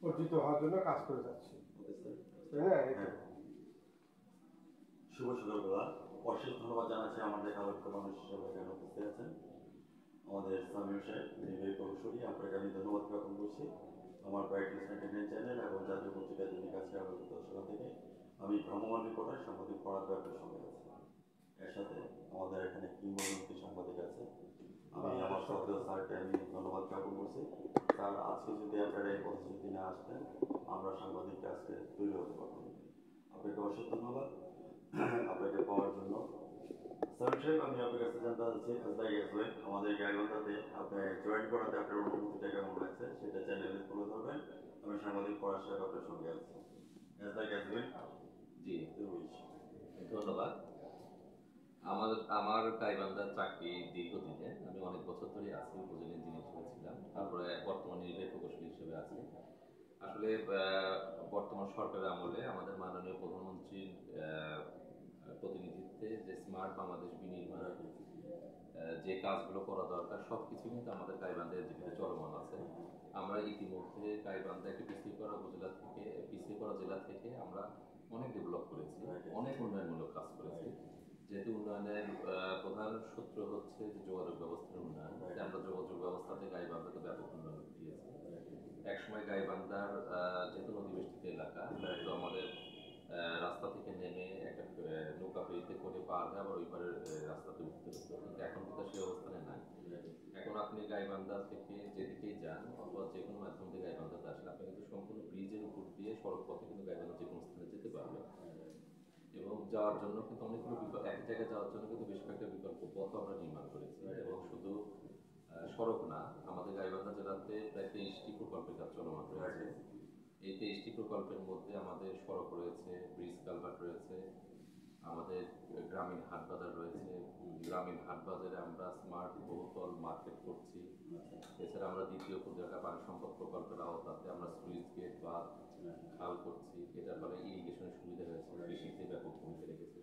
অর্জিত হওয়ার জন্য কাজ করে যাচ্ছি। শুভ সকালবেলা। অশেষ ধন্যবাদ জানাচ্ছি আমাদের আলোচিত মানুষ হিসেবে এখানে উপস্থিত আছেন আমাদের সামিউর সাহেব, নির্বাহী প্রকৌশলী। আপনাকে আমি ধন্যবাদ জ্ঞাপন করছি আমার প্র্যাকটিস টেলিভিশন চ্যানেল এবং জাতীয় পত্রিকা দৈনিক আজকে আলোচিত সেবা থেকে। আমি ভ্রাম্যমাণ রিপোর্টার সাংবাদিক ফরাদ আপনার সঙ্গে আছি। এর সাথে আমাদের এখানে কিংবদন্তি সাংবাদিক আছে। আমি আমার শ্রদ্ধেয় স্যারকে আমি ধন্যবাদ জ্ঞাপন করছি। স্যার, আজকে যদি আপনারা এই প্রতিশ্রুতি না আসতেন আমরা সাংবাদিকটা আজকে তৈরি হতে পারতাম। আপনাকে অশেষ ধন্যবাদ আপনাকে পাওয়ার জন্য। স্যার সাহেব, আমি আপনার কাছে জানতে চাচ্ছি আমাদের গাইবান্ধাতে আপনি জয়েন করাতে আপনার অনুভূতিটা কেমন লাগছে সেটা চ্যানেলে তুলে ধরবেন। আমি সাংবাদিক ফরাদ সাহেব আপনার সঙ্গে আছি। জি, ধন্যবাদ। আমার গাইবান্ধার চাকরি দীর্ঘদিনে, আমি অনেক বছর ধরে আছি, উপজেলা ইঞ্জিনিয়ার হিসেবে ছিলাম, তারপরে বর্তমানে নির্বাহী প্রকৌশলী হিসেবে আছি। আসলে বর্তমান সরকারের আমলে আমাদের মাননীয় প্রধানমন্ত্রীর প্রতিনিধিত্বে যে স্মার্ট বাংলাদেশ বিনির্মাণ যে কাজগুলো করা দরকার সবকিছু কিন্তু আমাদের গাইবান্ধায় যেখানে চলমান আছে। আমরা ইতিমধ্যে গাইবান্ধা একটি পিছিয়ে পড়া জেলা থেকে আমরা অনেক ডেভেলপ করেছি, অনেক উন্নয়নমূলক কাজ করেছি। যেহেতু উন্নয়নের প্রধান সূত্র হচ্ছে যে যোগাযোগ ব্যবস্থার উন্নয়ন, আমরা যোগাযোগ ব্যবস্থাতে গাইবান্ধাকে ব্যাপক উন্নয়ন দিয়েছি। একসময় গাইবান্ধার যেহেতু নদীবেষ্টিত এলাকা, তো আমাদের রাস্তা থেকে নেমে একটা নৌকা ফেরিতে করে পার হয়ে আবার ওই পারের রাস্তাতে উঠতে হতো, কিন্তু এখন কিন্তু সেই অবস্থানে নাই। এখন আপনি গাইবান্ধা থেকে যেদিকেই যান অথবা যে কোনো মাধ্যম দিয়ে গাইবান্ধাতে আসেন, আপনি কিন্তু সম্পূর্ণ ব্রিজের উপর দিয়ে সড়ক পথে কিন্তু গাইবান্ধা যে কোনো স্থানে যেতে পারবেন। এবং যাওয়ার জন্য কিন্তু অনেকগুলো এক জায়গায় যাওয়ার জন্য কিন্তু বেশ কয়েকটা বিকল্প পথ আমরা নির্মাণ করেছি। এবং শুধু সড়ক না, আমাদের গাইবান্ধা জেলাতে প্রায় 23টি প্রকল্পের কাজ চলমান রয়েছে। এই 23টি প্রকল্পের মধ্যে আমাদের সড়ক রয়েছে, ব্রিজ কালভার্ট রয়েছে, আমাদের গ্রামীণ হাট বাজার রয়েছে। গ্রামীণ হাট বাজারে আমরা স্মার্ট বহুতল মার্কেট করছি। এছাড়া আমরা দ্বিতীয় উপজেলা পানি সম্পদ প্রকল্পের আওতাতে আমরা সুইচ গেট বা খাল করছি। এটার ফলে ইরিগেশনের সুবিধা হয়েছে, কৃষিতে ব্যাপক ভূমিকা রেখেছে।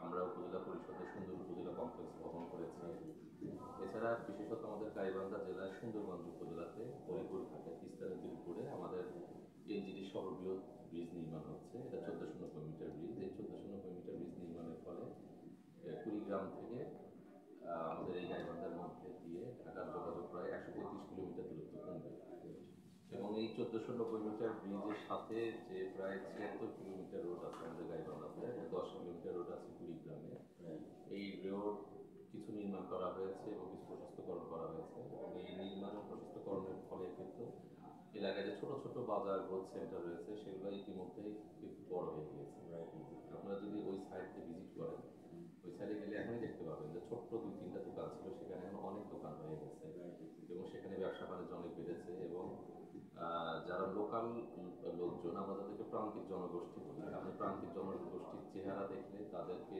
আমরা উপজেলা পরিষদের সুন্দর উপজেলা কমপ্লেক্স ভবন করেছি। এছাড়া বিশেষত আমাদের গাইবান্ধা জেলার সুন্দরগঞ্জ উপজেলাতে হরিপুর ঘাটে তিস্তা নদীর উপরে আমাদের এলজিডি সর্ববৃহৎ ব্রিজ নির্মাণ হচ্ছে। এটা 1490 মিটার ব্রিজ। এই 1490 মিটার ব্রিজ নির্মাণের ফলে কুড়িগ্রাম থেকে আমাদের এই গাইবান্ধার মধ্যে দিয়ে ঢাকার যোগাযোগ প্রায় 135 কিলোমিটার দূরত্ব কমবে। এবং এই 1490 মিটার ব্রিজের সাথে যে প্রায় 76 কিলোমিটার রোড আছে আমাদের গাইবান্ধাতে, 10 কিলোমিটার রোড আছে কুড়িগ্রামে। এই রোড কিছু নির্মাণ করা হয়েছে এবং কিছু প্রশস্তকরণ করা হয়েছে। এবং এই নির্মাণ ও প্রশস্তকরণের ফলে কিন্তু এলাকায় যে ছোট ছোট বাজার গ্রোথ সেন্টার রয়েছে সেগুলো ইতিমধ্যেই একটু বড় হয়ে গিয়েছে। আপনারা যদি ওই সাইডে ভিজিট করেন, ওই সাইডে গেলে এখনই দেখতে পাবেন যে ছোট্ট 2-3টা দোকান ছিল, সেখানে এখন অনেক দোকান হয়ে গেছে এবং সেখানে ব্যবসা বাণিজ্য অনেক বেড়েছে। এবং যারা লোকাল লোকজন, আমরা তাদেরকে প্রান্তিক জনগোষ্ঠী বলি, আপনি প্রান্তিক জনগোষ্ঠীর চেহারা দেখলে, তাদেরকে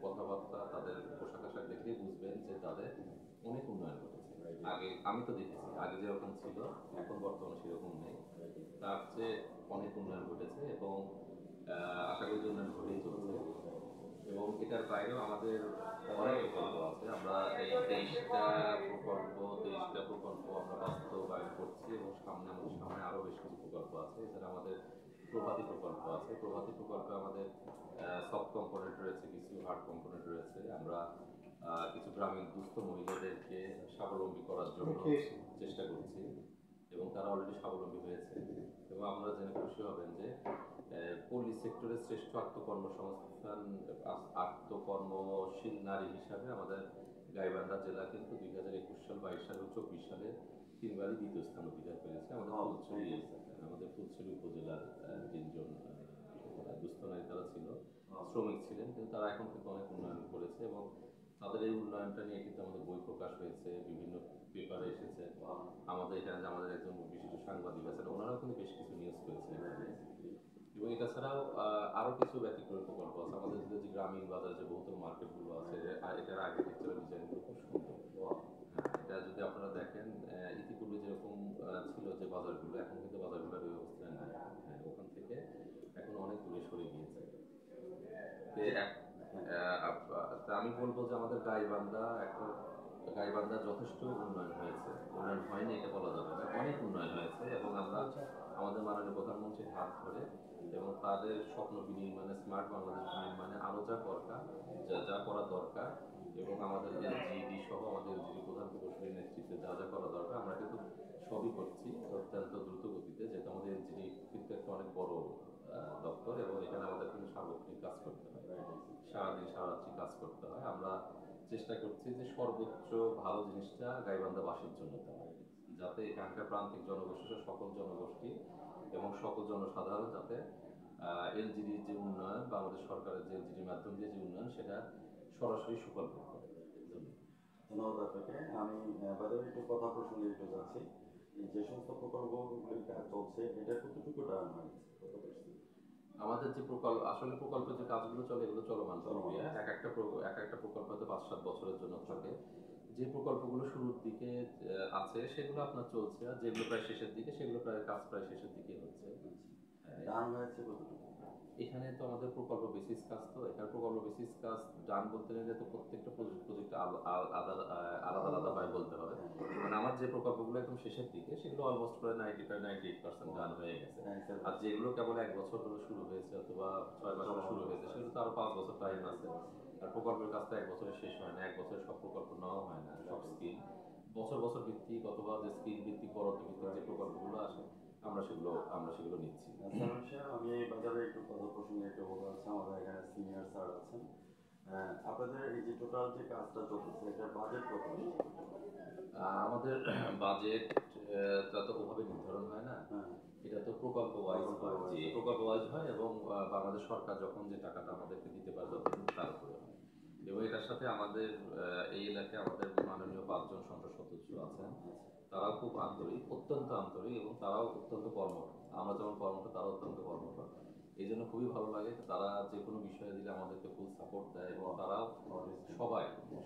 কথাবার্তা, তাদের পোশাক আশাক দেখলেই বুঝবেন যে তাদের অনেক উন্নয়ন ঘটেছে। আগে আমি তো দেখেছি, আগে যেরকম ছিল এখন বর্তমানে সেরকম নেই, তার চেয়ে অনেক উন্নয়ন ঘটেছে এবং আশা করি উন্নয়ন ঘটেই চলছে। এবং এটার বাইরেও আমাদের অনেক প্রকল্প আছে। আমরা এই 23টা প্রকল্প আমরা বাস্তবায়ন করছি এবং আমাদের সামনে আরও বেশ কিছু প্রকল্প আছে। এছাড়া আমাদের প্রভাতী প্রকল্প আছে। প্রভাতী প্রকল্পে আমাদের সফট কম্পোনেন্ট রয়েছে, কিছু হার্ড কম্পোনেন্ট রয়েছে। আমরা কিছু গ্রামীণ দুস্থ মহিলাদেরকে স্বাবলম্বী করার জন্য চেষ্টা করছি এবং তারা অলরেডি স্বাবলম্বী হয়েছে। এবং আপনারা জেনে খুশি হবেন যে পল্লী সেক্টরের শ্রেষ্ঠ আত্মকর্মশীল নারী হিসাবে আমাদের গাইবান্ধা জেলা কিন্তু 2021 সাল, 22 সাল ও 24 সালে 3বারই দ্বিতীয় স্থান অধিকার করেছে। আমাদের ফুলছড়ি উপজেলার 3জন দুস্থ নারী তারা ছিল, শ্রমিক ছিলেন, কিন্তু তারা এখন কিন্তু অনেক উন্নয়ন করেছে এবং তাদের এই উন্নয়নটা নিয়ে কিন্তু আমাদের বই প্রকাশ হয়েছে, বিভিন্ন পেপারে এসেছে। আমাদের এখানে যে আমাদের একজন বিশিষ্ট সাংবাদিক আছেন, ওনারাও কিন্তু বেশ কিছু নিউজ করেছেন। এবং এটা ছাড়াও আরও কিছু ব্যতিক্রমী প্রকল্প আছে। আমাদের যে গ্রামীণ বাজারে যে বহুতল মার্কেটগুলো আছে, আর এটার আর্কিটেকচারাল ডিজাইনগুলো খুব সুন্দর। এটা যদি আপনারা দেখেন, ইতিপূর্বে যেরকম ছিল যে বাজারগুলো, এখন কিন্তু বাজারগুলোর ওই অবস্থায় নাই। ওখান থেকে এখন অনেক দূরে সরে গিয়েছে। আমি বলবো যে আমাদের গাইবান্ধা যথেষ্ট উন্নয়ন হয়েছে। উন্নয়ন হয়নি এটা বলা যাবে না, অনেক উন্নয়ন হয়েছে। এবং আমরা আমাদের হাত ধরে এবং তাদের স্বপ্ন বিনির্মাণে, স্মার্ট বাংলাদেশ বিনির্মাণে আরও যা দরকার, যা করা দরকার, এবং আমাদের এলজিইডি সহ আমাদের এলজিডি প্রধান প্রকৌশলীর নেতৃত্বে যা যা করা দরকার আমরা কিন্তু সবই করছি অত্যন্ত দ্রুত গতিতে, যেহেতু আমাদের এলজিডি কিন্তু একটা অনেক বড় দপ্তর এবং এখানে আমাদের কিন্তু সার্বক্ষণিক কাজ করতে হয়, সারাদিন সারারাত্রি কাজ করতে হয়। আমরা চেষ্টা করছি যে সর্বোচ্চ ভালো জিনিসটা গাইবান্ধাবাসীর জন্য দেওয়া, যাতে এখানকার প্রান্তিক জনগোষ্ঠী সকল জনগোষ্ঠী এবং সকল জনসাধারণ যাতে এলজিডির যে উন্নয়ন বা আমাদের সরকারের যে এলজিডির মাধ্যম দিয়ে যে উন্নয়ন সেটা সরাসরি সুফল ভোগ করে। ধন্যবাদ আপনাকে। আমি বাজারে একটু কথা প্রসঙ্গে একটু যাচ্ছি। যে সমস্ত প্রকল্পগুলি কাজ চলছে এটা কতটুকু টার্ন হয়েছে, কত পার্সেন্ট? আমাদের যে আসলে প্রকল্পের যে কাজগুলো চলে এগুলো চলমান প্রক্রিয়া। এক একটা প্রকল্প হয়তো 5-7 বছরের জন্য থাকে। যে প্রকল্পগুলো শুরুর দিকে আছে সেগুলো আপনার চলছে, আর যেগুলো প্রায় শেষের দিকে সেগুলো কাজ প্রায় শেষের দিকে হচ্ছে। টার্ন হয়েছে কতটুকু? এখানে তো আমাদের প্রকল্প বেসিস কাজ, তো এখানে প্রকল্প বেসিস কাজ ডান বলতে গেলে তো প্রত্যেকটা প্রজেক্ট আলাদা আলাদাভাবে বলতে হবে। মানে আমার যে প্রকল্পগুলো একদম শেষের দিকে সেগুলো অলমোস্ট প্রায় 95-98% ডান হয়ে গেছে। আর যেগুলো কেবল 1 বছর ধরে শুরু হয়েছে অথবা 6 মাস ধরে শুরু হয়েছে সেগুলো তো আরো 5 বছর টাইম আছে। আর প্রকল্পের কাজটা 1 বছরে শেষ হয় না, 1 বছরে সব প্রকল্প নেওয়া হয় না। সব স্কিম বছর ভিত্তিক অথবা যে স্কিম ভিত্তিক বরাদ্দ ভিত্তিক যে প্রকল্পগুলো আসে আমরা সেগুলো নিচ্ছি। আমি এই বাজারে একটু কথা প্রসঙ্গে একটু বলতে চাচ্ছি। আমাদের এখানে সিনিয়র স্যার আছেন। আপনাদের এই যে টোটাল যে কাজটা চলতেছে এটার বাজেট কত? আমাদের বাজেট তো ওভাবে নির্ধারণ হয় না, এটা তো প্রকল্প ওয়াইজ হয় এবং বাংলাদেশ সরকার যখন যে টাকাটা আমাদেরকে দিতে পারবে তার উপরে হয়। এবং এটার সাথে আমাদের এই এলাকায় আমাদের মাননীয় 5 জন সংসদ সদস্য আছেন, তারাও খুব আন্তরিক, অত্যন্ত আন্তরিক এবং তারাও অত্যন্ত কর্মঠ। আমরা যেমন কর্মঠ তারাও অত্যন্ত কর্মঠ। এই জন্য খুবই ভালো লাগে, তারা যে কোনো বিষয়ে দিলে আমাদেরকে ফুল সাপোর্ট দেয় এবং তারাও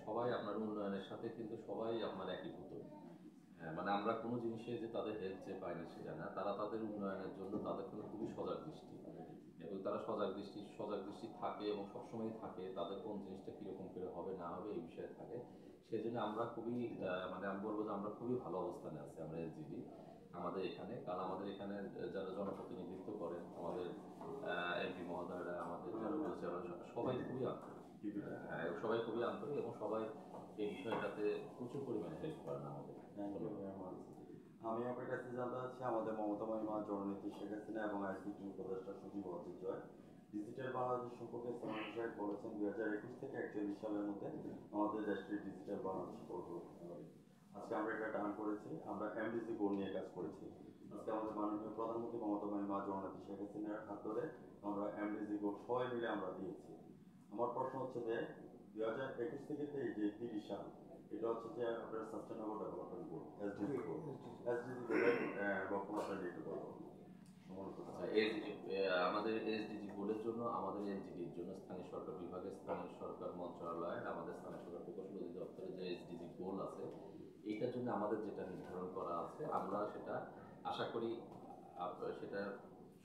সবাই আপনার উন্নয়নের সাথে কিন্তু সবাই আপনার একীভূত। মানে আমরা কোনো জিনিসে যে তাদের হেল্প যে পাই না সেটা না, তারা তাদের উন্নয়নের জন্য তাদের কিন্তু খুবই সজাগ দৃষ্টি এবং তারা সজাগ দৃষ্টি থাকে এবং সবসময় থাকে তাদের কোন জিনিসটা কীরকম করে হবে না হবে এই বিষয়ে থাকে। সেজন্য আমরা খুবই মানে আমি বলবো যে আমরা খুবই ভালো অবস্থানে আছি আমরা এলজিডি আমাদের এখানে, কারণ আমাদের এখানে যারা জনপ্রতিনিধিত্ব করেন আমাদের এমপি মহোদয়রা, আমাদের যারা সবাই খুবই আন্তরিক, সবাই খুবই আন্তরিক এবং সবাই এই বিষয়টাতে প্রচুর পরিমাণে হেল্প করেন আমাদের। আমি আপনার কাছে জানতে চাচ্ছি আমাদের মমতা মহিমা জননেত্রী শেখ হাসিনা এবং আইসিটি উপদেষ্টা সচিব অজিত জয় ডিজিটাল বাংলাদেশ সম্পর্কে সালমান সাহেব বলেছেন 2021 থেকে 41 সালের মধ্যে আমাদের দেশটি ডিজিটাল বাংলাদেশ করবো। আজকে আমরা এটা টার্ন করেছি, আমরা এমডিসি গোল নিয়ে কাজ করেছি। আজকে আমাদের মাননীয় প্রধানমন্ত্রী মমতা মহিমা জননেত্রী শেখ হাসিনার হাত ধরে আমরা এমডিসি গোল সবাই মিলে আমরা দিয়েছি। আমার প্রশ্ন হচ্ছে যে 2021 থেকে এই যে 30 সাল এটা হচ্ছে যে আপনার সাস্টেনেবল ডেভেলপমেন্ট গোল এসডিজি গোল, এসডিজি গোলের বক্তব্য আপনার একটু বলবো। আমাদের এসডিজি গোলের জন্য আমাদের এলজিডির জন্য স্থানীয় সরকার বিভাগের, স্থানীয় সরকার মন্ত্রণালয়, আমাদের স্থানীয় সরকার প্রকৌশল অধিদপ্তরের যে এসডিজি গোল আছে এইটার জন্য আমাদের যেটা নির্ধারণ করা আছে আমরা সেটা আশা করি সেটা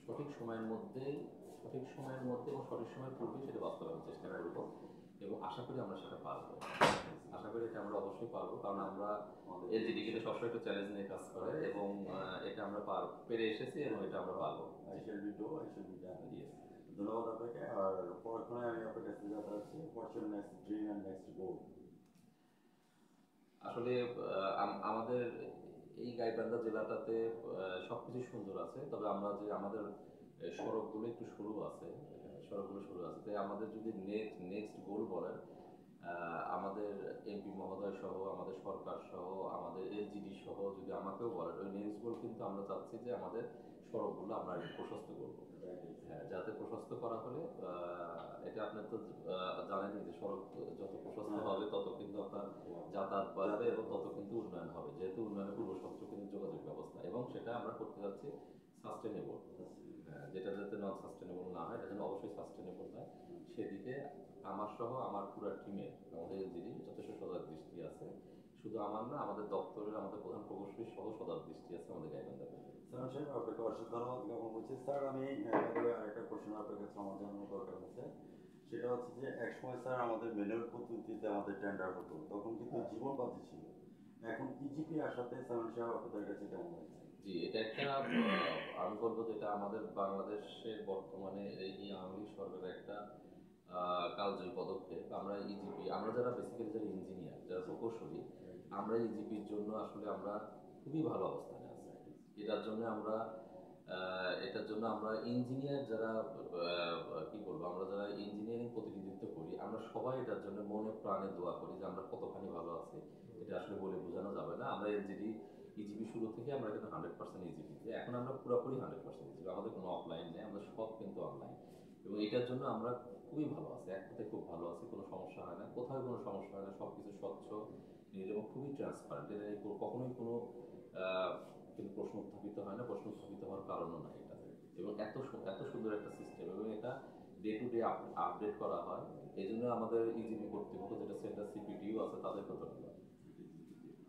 সঠিক সময়ের মধ্যে এবং সঠিক সময়ের পূর্বে সেটা বাস্তবায়নের চেষ্টা করব এবং আশা করি আমরা সেটা পারবো। আশা করি এটা আমরা অবশ্যই পারবো, কারণ আমরা এলজিডি কিন্তু সবসময় একটা চ্যালেঞ্জ নিয়ে কাজ করে এবং এটা আমরা পেরে এসেছি এবং এটা আমরা পারবো। ধন্যবাদ আপনাকে। আর পরক্ষণে আমি আপনার কাছে জানতে চাচ্ছি what's your next dream and next goal? আসলে আমাদের এই গাইবান্ধা জেলাটাতে সবকিছু সুন্দর আছে, তবে আমরা যে আমাদের সড়কগুলো একটু সরু আছে, তাই আমাদের যদি নেক্সট গোল বলেন, আমাদের এমপি মহোদয় সহ আমাদের সরকার সহ আমাদের এলজিডি সহ যদি আমাকেও বলেন, ওই নেক্সট গোল কিন্তু আমরা চাচ্ছি যে আমাদের সড়কগুলো আমরা একটু প্রশস্ত করবো। হ্যাঁ, যাতে প্রশস্ত করা হলে এটা আপনার তো জানেনই যে সড়ক যত প্রশস্ত হবে তত কিন্তু আপনার যাতায়াত বাড়বে এবং তত কিন্তু উন্নয়ন হবে, যেহেতু উন্নয়নের পূর্ব শর্ত কিন্তু যোগাযোগ ব্যবস্থা এবং সেটা আমরা করতে যাচ্ছি সাস্টেনেবল। যেটা যাতে নন সাস্টেনেবল না হয়, এটা যেন অবশ্যই সাস্টেনেবল হয়, সেদিকে আমার সহ আমার পুরো টিমের আমাদের এলজিডি যথেষ্ট সজাগ দৃষ্টি আছে। শুধু আমার না, আমাদের দপ্তরের আমাদের প্রধান প্রকৌশলী সহ সজাগ দৃষ্টি আছে আমাদের গাইবান্ধাতে। স্যার সাহেব আপনাকে অসংখ্য ধন্যবাদ জ্ঞাপন করছি। স্যার আমি আরেকটা প্রশ্ন আপনার কাছে আমার জানানোর দরকার আছে, সেটা হচ্ছে যে একসময় স্যার আমাদের ম্যানুয়াল পদ্ধতিতে আমাদের টেন্ডার হতো, তখন কিন্তু জীবন বাজি ছিল। এখন ইজিপি আসাতে সালমান সাহেব আপনাদের কাছে কেমন লাগছে? জি, এটা একটা আমি বলবো যেটা আমাদের বাংলাদেশের বর্তমানে এই আওয়ামী লীগ সরকারের একটা কালজয়ী পদক্ষেপ। আমরা ইজিপি, আমরা যারা বেসিক্যালি যারা ইঞ্জিনিয়ার, যারা প্রকৌশলী, আমরা ইজিপির জন্য আসলে আমরা খুবই ভালো অবস্থানে আছি। এটার জন্য আমরা ইঞ্জিনিয়ার যারা কি বলবো, আমরা যারা ইঞ্জিনিয়ারিং প্রতিনিধিত্ব করি, আমরা সবাই এটার জন্য মনে প্রাণে দোয়া করি যে আমরা কতখানি ভালো আছি। এটা আসলে বলে বোঝানো যাবে না। আমরা ইজিপি শুরু থেকে আমরা কিন্তু 100% ইজিপি, এখন আমরা পুরোপুরি 100% ইজিপি। আমাদের কোনো অফলাইন নেই, আমরা সব কিন্তু অনলাইন। এবং এটার জন্য আমরা খুবই ভালো আছি, এক কথায় খুব ভালো আছি। কোনো সমস্যা হয় না, কোথাও কোনো সমস্যা হয় না, সব কিছু স্বচ্ছ, নির্ভর, খুবই ট্রান্সপারেন্ট। এটা নিয়ে কখনোই কোনো কিন্তু প্রশ্ন উত্থাপিত হয় না, প্রশ্ন উত্থাপিত হওয়ার কারণও নাই এটা। এবং এত সুন্দর একটা সিস্টেম, এবং এটা ডে টু ডে আপডেট করা হয়। এই জন্য আমাদের ইজিপি কর্তৃপক্ষ, যেটা সেন্টার সিপিটিও আছে, তাদের কথা বলা।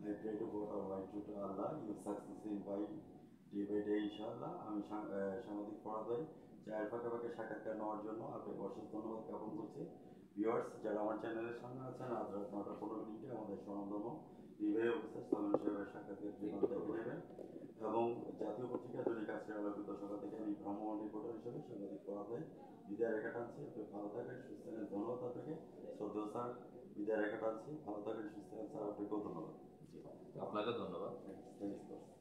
I pray to God Almighty to Allah, you success in by day ইনশাআল্লাহ। আমি সাংবাদিক ফরাদ ভাই চায়ের ফাঁকে ফাঁকে সাক্ষাৎকার নেওয়ার জন্য আপনাকে অশেষ ধন্যবাদ জ্ঞাপন করছি। ভিউয়ার্স, যারা আমার চ্যানেলের সামনে আছেন, আজ রাত 9:15 আমাদের স্বনামধন্য বিভাগীয় অফিসার সামিউল সাহেবের সাক্ষাৎকার দেখে নেবেন। এবং জাতীয় পত্রিকা দৈনিক আজকের আলোকিত সভা থেকে আমি ভ্রাম্যমাণ রিপোর্টার হিসেবে সাংবাদিক ফরাদ ভাই বিদায় রেখা টানছি। আপনি ভালো থাকেন, সুস্থ থাকেন। ধন্যবাদ আপনাকে শ্রদ্ধেয় স্যার, বিদায় রেখা টানছি। ভালো থাকেন, সুস্থ থাকেন স্যার, আপনাকেও ধন্যবাদ। আপনাকে ধন্যবাদ। Thanks.